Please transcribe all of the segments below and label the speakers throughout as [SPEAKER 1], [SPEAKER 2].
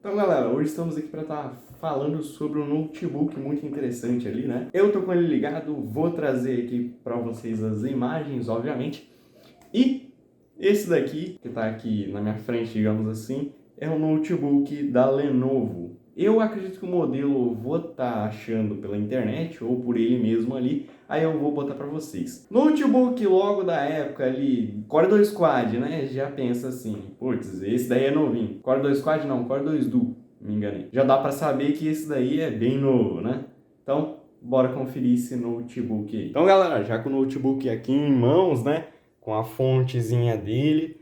[SPEAKER 1] Então galera, hoje estamos aqui para estar falando sobre um notebook muito interessante ali, né? Eu tô com ele ligado, vou trazer aqui para vocês as imagens, obviamente. E esse daqui, que tá aqui na minha frente, digamos assim, é um notebook da Lenovo. Eu acredito que o modelo eu vou estar achando pela internet ou por ele mesmo ali, aí eu vou botar para vocês. Notebook logo da época ali, Core 2 Quad, né? Já pensa assim, putz, esse daí é novinho. Core 2 Quad não, Core 2 Duo, me enganei. Já dá para saber que esse daí é bem novo, né? Então, bora conferir esse notebook aí. Então galera, já com o notebook aqui em mãos, né? Com a fontezinha dele,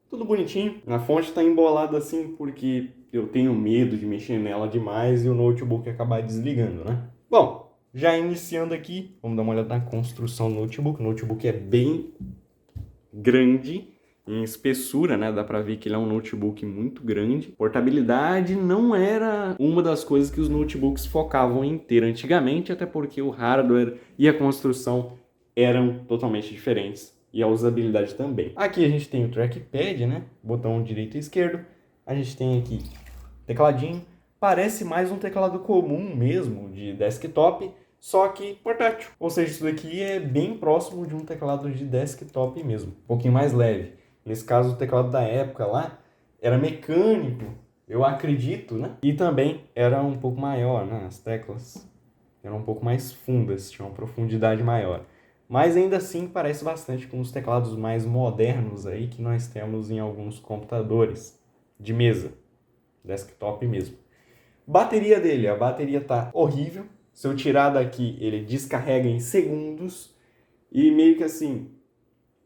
[SPEAKER 1] tudo bonitinho. A fonte está embolada assim porque eu tenho medo de mexer nela demais e o notebook acabar desligando, né? Bom, já iniciando aqui, vamos dar uma olhada na construção do notebook. O notebook é bem grande em espessura, né? Dá para ver que ele é um notebook muito grande. Portabilidade não era uma das coisas que os notebooks focavam em ter antigamente, até porque o hardware e a construção eram totalmente diferentes. E a usabilidade também. Aqui a gente tem o trackpad, né? Botão direito e esquerdo. A gente tem aqui tecladinho. Parece mais um teclado comum mesmo, de desktop, só que portátil. Ou seja, isso daqui é bem próximo de um teclado de desktop mesmo. Um pouquinho mais leve. Nesse caso, o teclado da época lá era mecânico, eu acredito, né? E também era um pouco maior, né? As teclas eram um pouco mais fundas, tinham uma profundidade maior. Mas ainda assim parece bastante com os teclados mais modernos aí que nós temos em alguns computadores de mesa, desktop mesmo. Bateria dele, a bateria tá horrível. Se eu tirar daqui, ele descarrega em segundos e meio que assim,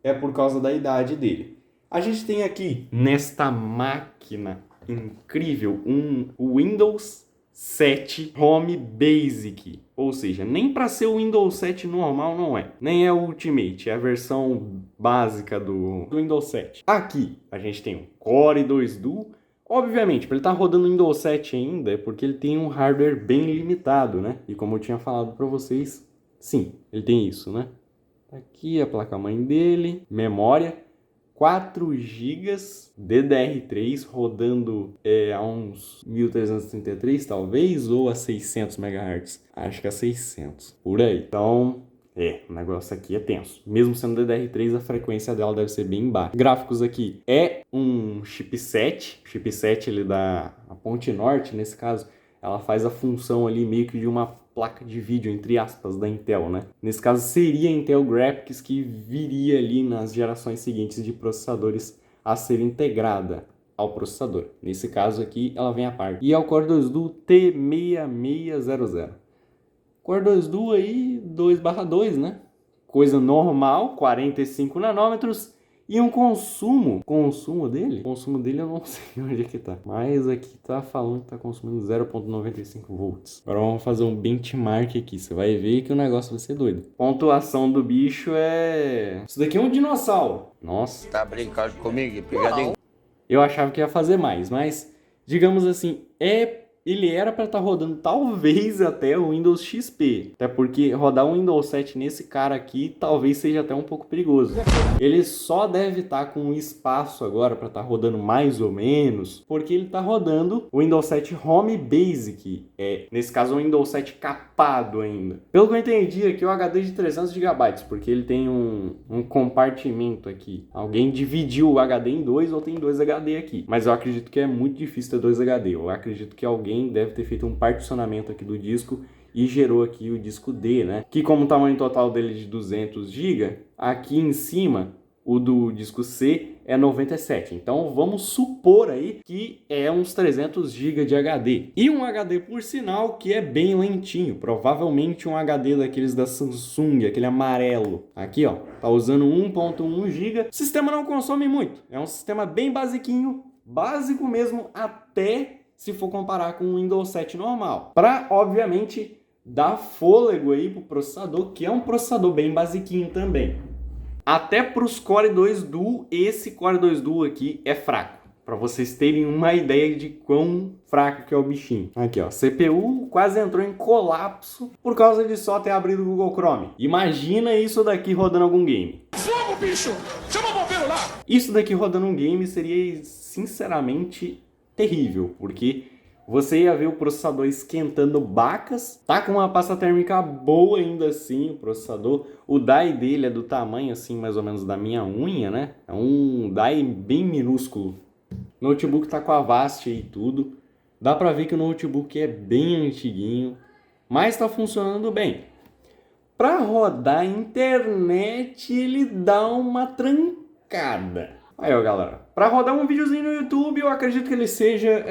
[SPEAKER 1] é por causa da idade dele. A gente tem aqui, nesta máquina incrível, um Windows 7 Home Basic, ou seja, nem para ser o Windows 7 normal não é, nem é o Ultimate, é a versão básica do Windows 7. Aqui a gente tem um Core 2 Duo, obviamente, para ele estar rodando o Windows 7 ainda é porque ele tem um hardware bem limitado, né? E como eu tinha falado para vocês, sim, ele tem isso, né? Aqui a placa-mãe dele, memória. 4 GB DDR3 rodando a uns 1333 talvez, ou a 600 MHz. Acho que é 600, por aí. Então, o negócio aqui é tenso. Mesmo sendo DDR3, a frequência dela deve ser bem baixa. Gráficos aqui é um chipset. O chipset ele da Ponte Norte, nesse caso, ela faz a função ali meio que de uma placa de vídeo, entre aspas, da Intel, né? Nesse caso seria a Intel Graphics que viria ali nas gerações seguintes de processadores a ser integrada ao processador. Nesse caso aqui, ela vem à parte. E é o Core 2 Duo T6600. Core 2 Duo aí, 2/2, né? Coisa normal, 45 nanômetros. E um consumo dele eu não sei onde é que tá. Mas aqui tá falando que tá consumindo 0,95 volts. Agora vamos fazer um benchmark aqui. Você vai ver que o negócio vai ser doido. Pontuação do bicho é... Isso daqui é um dinossauro. Nossa.
[SPEAKER 2] Tá brincando comigo? Pegadinho?
[SPEAKER 1] Eu achava que ia fazer mais, mas... Digamos assim, ele era para estar rodando talvez até o Windows XP. Até porque rodar um Windows 7 nesse cara aqui talvez seja até um pouco perigoso. Ele só deve estar com espaço agora para estar rodando mais ou menos, porque ele está rodando o Windows 7 Home Basic. Nesse caso, o Windows 7 capado ainda. Pelo que eu entendi aqui, o HD de 300 GB, porque ele tem um compartimento aqui. Alguém dividiu o HD em dois ou tem 2 HD aqui. Mas eu acredito que é muito difícil ter 2 HD. Eu acredito que alguém deve ter feito um particionamento aqui do disco e gerou aqui o disco D, né? Que como o tamanho total dele é de 200 GB, aqui em cima o do disco C é 97. Então vamos supor aí que é uns 300 GB de HD. E um HD, por sinal, que é bem lentinho. Provavelmente um HD daqueles da Samsung, aquele amarelo. Aqui, ó, tá usando 1.1 GB. O sistema não consome muito. É um sistema bem basiquinho, básico mesmo, até se for comparar com o Windows 7 normal. Para, obviamente, dar fôlego aí pro processador, que é um processador bem basiquinho também. Até para os Core 2 Duo, esse Core 2 Duo aqui é fraco. Para vocês terem uma ideia de quão fraco que é o bichinho. Aqui, ó, CPU quase entrou em colapso por causa de só ter abrido o Google Chrome. Imagina isso daqui rodando algum game.
[SPEAKER 3] Fogo, bicho! Chama o bombeiro! celular.
[SPEAKER 1] Isso daqui rodando um game seria, sinceramente, terrível, porque você ia ver o processador esquentando bacas. Tá com uma pasta térmica boa ainda assim o processador. O die dele é do tamanho assim mais ou menos da minha unha, né? É um die bem minúsculo. O notebook tá com a Avast e tudo. Dá pra ver que o notebook é bem antiguinho, mas tá funcionando bem. Pra rodar a internet ele dá uma trancada. Aí ó galera, pra rodar um videozinho no YouTube eu acredito que ele seja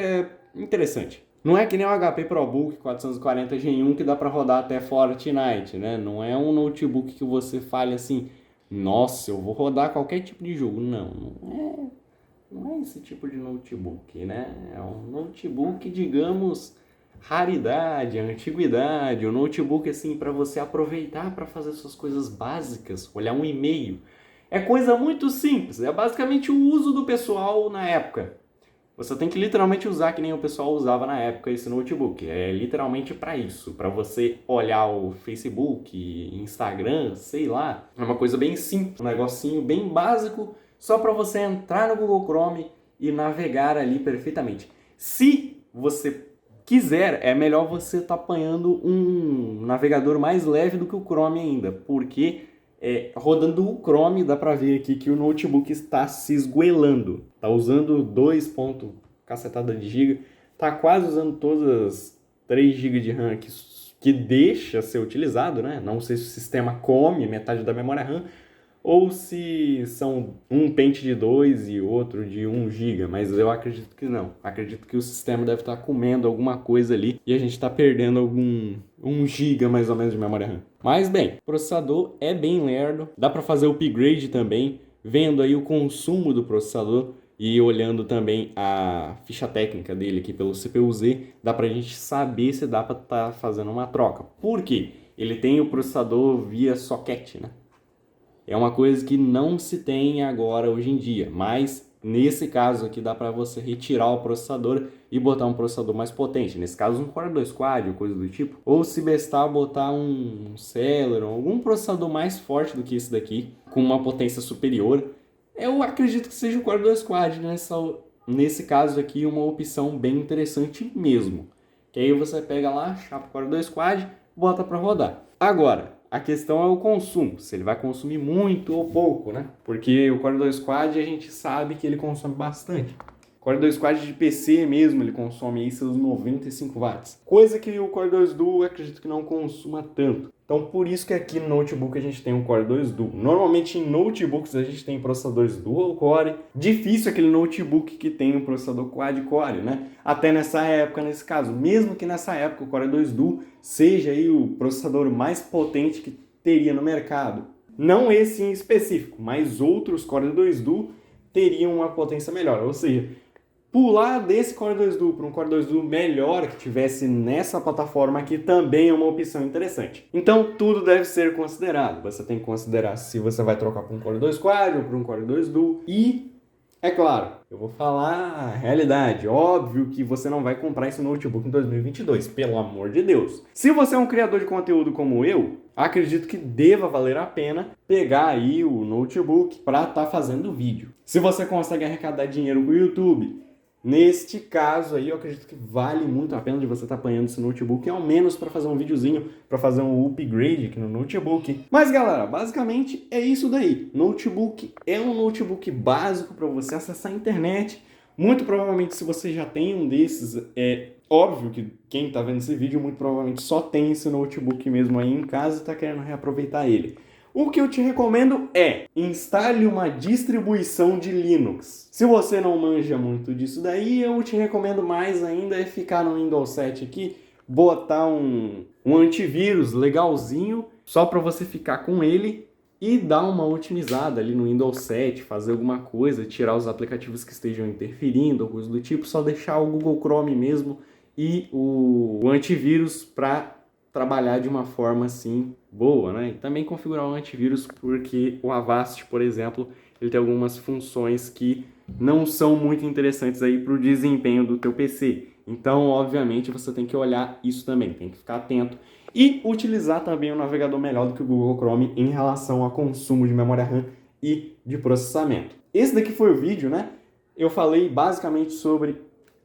[SPEAKER 1] interessante. Não é que nem o HP ProBook 440 Gen 1 que dá pra rodar até Fortnite, né? Não é um notebook que você fale assim, nossa, eu vou rodar qualquer tipo de jogo. Não é esse tipo de notebook, né? É um notebook, digamos, raridade, antiguidade, um notebook assim para você aproveitar para fazer suas coisas básicas, olhar um e-mail. É coisa muito simples, é basicamente o uso do pessoal na época. Você tem que literalmente usar que nem o pessoal usava na época esse notebook. É literalmente para isso, para você olhar o Facebook, Instagram, sei lá. É uma coisa bem simples, um negocinho bem básico, só para você entrar no Google Chrome e navegar ali perfeitamente. Se você quiser, é melhor você estar apanhando um navegador mais leve do que o Chrome ainda, porque rodando o Chrome dá para ver aqui que o notebook está se esgoelando. Está usando 2 ponto cacetada de giga, está quase usando todas as 3 GB de RAM que deixa ser utilizado, né? Não sei se o sistema come metade da memória RAM, ou se são um pente de 2 e outro de 1 GB, mas eu acredito que não. Acredito que o sistema deve estar comendo alguma coisa ali e a gente está perdendo algum 1 GB mais ou menos de memória RAM. Mas bem, o processador é bem lerdo, dá para fazer upgrade também, vendo aí o consumo do processador e olhando também a ficha técnica dele aqui pelo CPU-Z, dá para a gente saber se dá para estar fazendo uma troca. Por quê? Ele tem o processador via socket, né? É uma coisa que não se tem agora hoje em dia, mas nesse caso aqui dá para você retirar o processador e botar um processador mais potente. Nesse caso um Core 2 Quad ou coisa do tipo. Ou se bestar botar um Celeron, algum processador mais forte do que esse daqui, com uma potência superior. Eu acredito que seja o Core 2 Quad nesse caso aqui uma opção bem interessante mesmo. Que aí você pega lá, chapa o Core 2 Quad, bota para rodar. Agora, a questão é o consumo, se ele vai consumir muito ou pouco, né? Porque o Core 2 Quad a gente sabe que ele consome bastante. O Core 2 Quad de PC mesmo, ele consome aí seus 95 watts. Coisa que o Core 2 Duo eu acredito que não consuma tanto. Então por isso que aqui no notebook a gente tem um Core 2 Duo. Normalmente em notebooks a gente tem processadores Dual Core. Difícil aquele notebook que tem um processador Quad Core, né? Até nessa época, nesse caso. Mesmo que nessa época o Core 2 Duo seja aí o processador mais potente que teria no mercado. Não esse em específico, mas outros Core 2 Duo teriam uma potência melhor. Ou seja, pular desse Core 2 Duo para um Core 2 Duo melhor que tivesse nessa plataforma aqui também é uma opção interessante. Então tudo deve ser considerado. Você tem que considerar se você vai trocar para um Core 2 Quad ou para um Core 2 Duo. E, é claro, eu vou falar a realidade. Óbvio que você não vai comprar esse notebook em 2022, pelo amor de Deus. Se você é um criador de conteúdo como eu, acredito que deva valer a pena pegar aí o notebook para estar fazendo vídeo. Se você consegue arrecadar dinheiro com o YouTube, neste caso aí, eu acredito que vale muito a pena de você estar apanhando esse notebook, ao menos para fazer um videozinho, para fazer um upgrade aqui no notebook. Mas galera, basicamente é isso daí. Notebook é um notebook básico para você acessar a internet. Muito provavelmente, se você já tem um desses, é óbvio que quem está vendo esse vídeo muito provavelmente só tem esse notebook mesmo aí em casa e está querendo reaproveitar ele. O que eu te recomendo é instale uma distribuição de Linux. Se você não manja muito disso daí, eu te recomendo mais ainda é ficar no Windows 7 aqui, botar um antivírus legalzinho, só para você ficar com ele e dar uma otimizada ali no Windows 7, fazer alguma coisa, tirar os aplicativos que estejam interferindo ou coisa do tipo, só deixar o Google Chrome mesmo e o antivírus para trabalhar de uma forma assim boa, né? E também configurar o antivírus porque o Avast, por exemplo, ele tem algumas funções que não são muito interessantes aí para o desempenho do teu PC. Então, obviamente, você tem que olhar isso também, tem que ficar atento e utilizar também um navegador melhor do que o Google Chrome em relação a consumo de memória RAM e de processamento. Esse daqui foi o vídeo, né? Eu falei basicamente sobre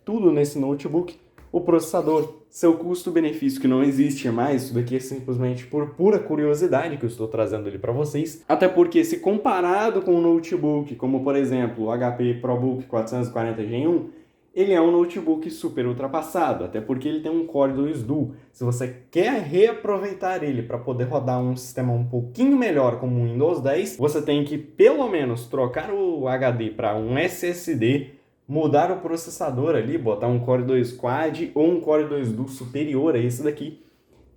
[SPEAKER 1] tudo nesse notebook. o processador, seu custo-benefício que não existe mais, isso daqui é simplesmente por pura curiosidade que eu estou trazendo ele para vocês, até porque se comparado com um notebook, como por exemplo o HP ProBook 440 Gen 1, ele é um notebook super ultrapassado, até porque ele tem um Core 2 Duo. Se você quer reaproveitar ele para poder rodar um sistema um pouquinho melhor como o Windows 10, você tem que pelo menos trocar o HD para um SSD, mudar o processador ali, botar um Core 2 Quad ou um Core 2 Duo superior a esse daqui,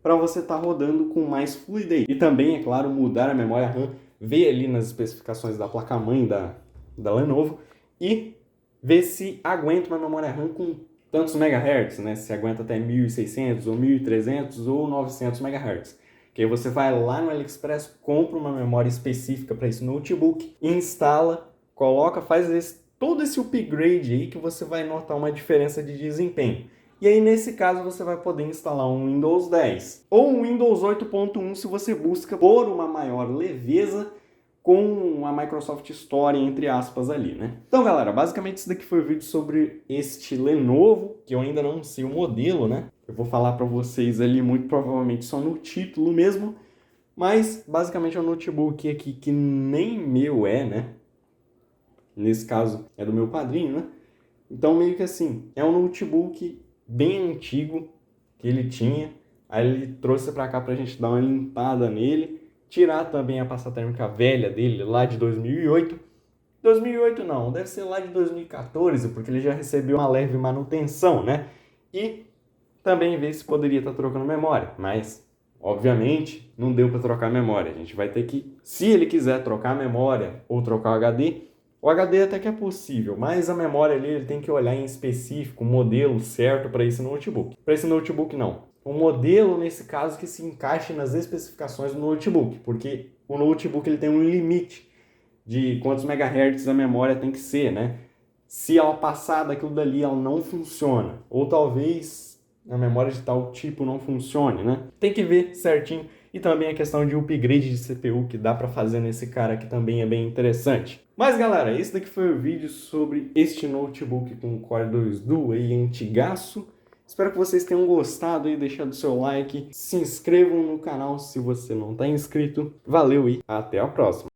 [SPEAKER 1] para você estar rodando com mais fluidez. E também, é claro, mudar a memória RAM, ver ali nas especificações da placa-mãe da Lenovo e ver se aguenta uma memória RAM com tantos MHz, né? Se aguenta até 1600 ou 1300 ou 900 MHz. Que aí você vai lá no AliExpress, compra uma memória específica para esse notebook, instala, coloca, faz todo esse upgrade aí que você vai notar uma diferença de desempenho. E aí, nesse caso, você vai poder instalar um Windows 10 ou um Windows 8.1 se você busca por uma maior leveza com a Microsoft Store, entre aspas, ali, né? Então, galera, basicamente isso daqui foi o vídeo sobre este Lenovo, que eu ainda não sei o modelo, né? Eu vou falar para vocês ali, muito provavelmente só no título mesmo, mas basicamente é um notebook aqui que nem meu é, né? Nesse caso é do meu padrinho, né? Então, meio que assim, é um notebook bem antigo que ele tinha, aí ele trouxe para cá pra gente dar uma limpada nele, tirar também a pasta térmica velha dele, lá de 2008. 2008 não, deve ser lá de 2014, porque ele já recebeu uma leve manutenção, né? E também ver se poderia estar trocando memória, mas, obviamente, não deu para trocar memória. A gente vai ter que, se ele quiser trocar a memória ou trocar o HD até que é possível, mas a memória ali ele tem que olhar em específico o modelo certo para esse notebook. Para esse notebook não. Um modelo, nesse caso, que se encaixe nas especificações do notebook, porque o notebook ele tem um limite de quantos megahertz a memória tem que ser, né? Se ela passar daquilo dali, ela não funciona. Ou talvez a memória de tal tipo não funcione, né? Tem que ver certinho. E também a questão de upgrade de CPU que dá para fazer nesse cara aqui também é bem interessante. Mas galera, esse daqui foi o vídeo sobre este notebook com Core 2 Duo aí, antigaço. Espero que vocês tenham gostado e deixado o seu like. Se inscrevam no canal se você não está inscrito. Valeu e até a próxima!